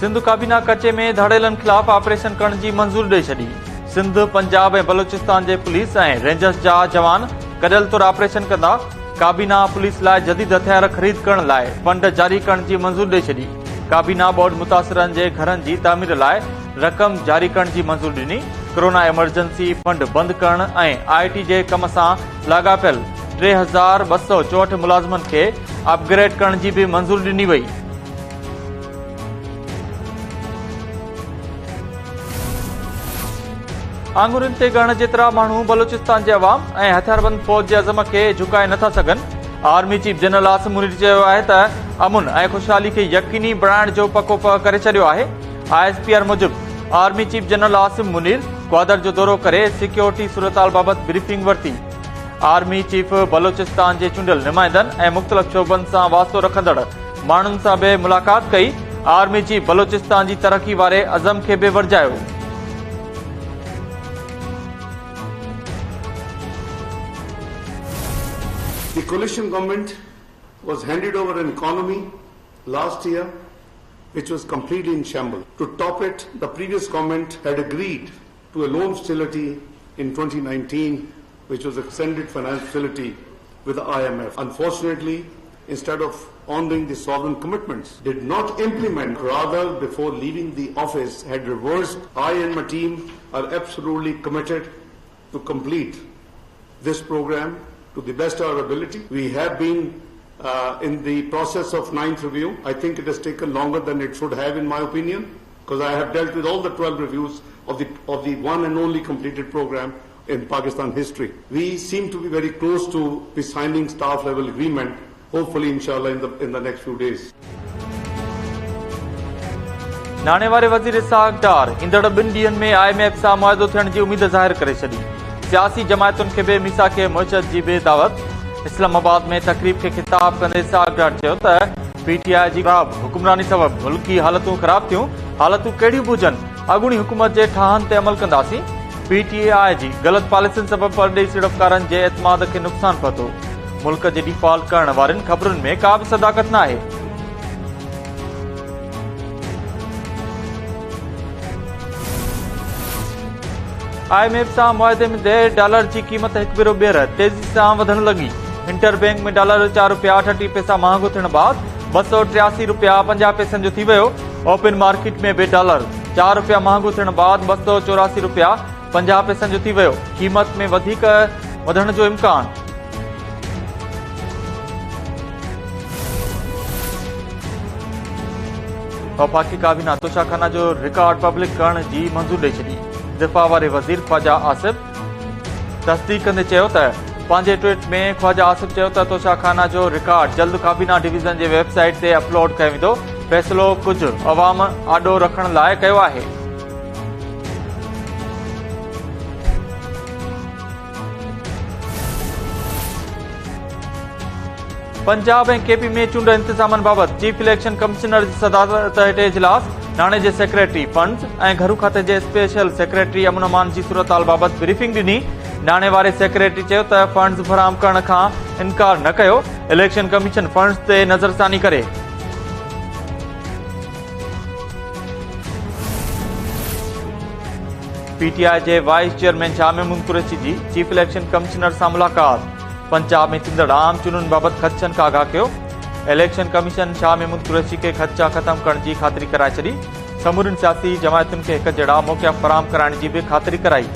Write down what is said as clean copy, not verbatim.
सिंध काबीना कचे में धड़ेलन खिलाफ ऑपरेशन करण की मंजूरी ॾेई छॾी। सिंध, पंजाब ऐं बलोचिस्तान जे पुलिस ऐं रेंजर्स जा जवान गॾियल तौर ऑपरेशन कंदा। काबीना पुलिस लाइ जदीद हथियार ख़रीद करण लाइ फंड जारी करण की मंजूरी ॾेई छॾी। काबीना बोर्ड मुतासिरनि जे घरनि जी तामीर लाइ रक़म जारी करण की मंजूरी ॾिनी। कोरोना इमरजेंसी फंड बंद करण ऐं IT जे कम सां लाॻापियल 3264 मुलाज़िमनि खे अपग्रेड करण की भी मंजूरी ॾिनी वई। आंगुरनि ते ॻणण जेतिरा माण्हू बलोचिस्तान जे अवाम ऐं हथियारबंद फौज जे अज़म खे झुकाए नथा सघनि। Army chief general Asim Munir चयो आहे त अमुन ऐं खुशहाली खे यकीनी बणाइण जो पको करे छॾियो आहे। ISPR मूजिब army chief general Asim Munir Gwadar जो दौरो करे सिक्योरिटी सूरतहाल बाबति ब्रीफिंग वरिती। आर्मी चीफ बलोचिस्तान जे चूंडियल नुमाइंदनि ऐं मुख़्तलिफ़ शोबनि सां वास्तो रखंदड़ माण्हुनि सां बि मुलाक़ात कई। आर्मी चीफ बलोचिस्तान जी तरक़ी वारे अज़म खे बि वरजायो। The coalition government was handed over an economy last year which was completely in shambles. To top it, the previous government had agreed to a loan facility in 2019 which was extended finance facility with the IMF. Unfortunately, instead of honoring the sovereign commitments, did not implement, rather before leaving the office had reversed. I and my team are absolutely committed to complete this program to the best of our ability. We have been in the process of 9th review. I think it has taken longer than it should have, in my opinion, because I have dealt with all the 12 reviews of the one and only completed program in Pakistan history. We seem to be very close to be signing staff level agreement, hopefully inshallah in the next few days. नाणे वारे वज़ीर इसहाक़ डार ईंदड़ 2 ॾींहनि में IMF सां मुआहिदो थियण जी उमीद ज़ाहिर करे छॾी। सियासी जमायतुनि खे बि मीसाक मुशत जी बि दावत। इस्लामाबाद में तकरीब खे खिताब कंदे इसहाक़ डार चयो त PTI जी ख़राब हुकुमरानी सबबि मुल्की हालतूं ख़राब थियूं। हालतूं कहिड़ियूं बि हुजनि, अॻूणी हुकूमत जे ठाहनि ते अमल कंदासीं। PTI जी ग़लति पॉलिसियुनि सबबि परॾेही सीड़पकारनि जे एतमाद खे नुक़सान पहुतो। मुल्क जे डिफॉल्ट करण वारनि ख़बरुनि में का बि सदाकत न आहे। IMF सां मुआहिदे में डॉलर की कीमत हिकु भेरो ॿीहर तेज़ी सां वधण लॻी। इंटरबैंक में डॉलर ₹4.38 महांगो थियण बाद ₹283.50 जो थी वियो। ओपन मार्केट में भी डॉलर ₹4 महांगो थियण बाद ₹284.50 जो थी वियो। कीमत में वधीक वधण जो इम्कान। वफ़ाक़ी काबीना तोशाखाना जो रिकॉर्ड पब्लिक करण की मंजूरी ॾेई छॾी। दिफ़ा वारे वज़ीर ख्वाजा आसिफ तस्दीक कंदे चयो त पंहिंजे ट्वीट में ख्वाजा आसिफ चयो त तोशाखाना जो रिकॉर्ड जल्द काबीना डिवीज़न जे वेबसाइट ते अपलोड कयो वेंदो। फ़ैसिलो कुझु अवाम आॾो रखण लाइ कयो आहे। पंजाब ऐं KP में चूंड इंतजामनि बाबति चीफ इलेक्शन कमिश्नर जी सदारत हेठि इजलास। नाणे जे सेक्रेटरी फंड्स ऐं घरू खाते जे स्पेशल सेक्रेटरी अमन अमान जी सूरतहाल बाबति ब्रीफिंग ॾिनी। नाणे वारे सेक्रेटरी चयो त फंड्स फराहम करण खां इनकार न कयो। इलेक्शन कमीशन फंड्स ते नज़रसानी करे। PTI जे वाइस चेयरमैन शाह महमूद कुरैशी जी चीफ इलेक्शन कमिश्नर सां मुलाक़ात। पंजाब में थींदड़ आम चूंडुनि बाबति ख़दशनि खां आगाह कयो। इलेक्शन कमीशन शाह महमूद कुरैशी खे ख़दशा ख़त्म करण की ख़ातिरी कराए छॾी। समूरनि सियासी जमायतुनि खे हिक जहिड़ा मौक़िया फराहम कराइण की भी ख़ातिरी कराई।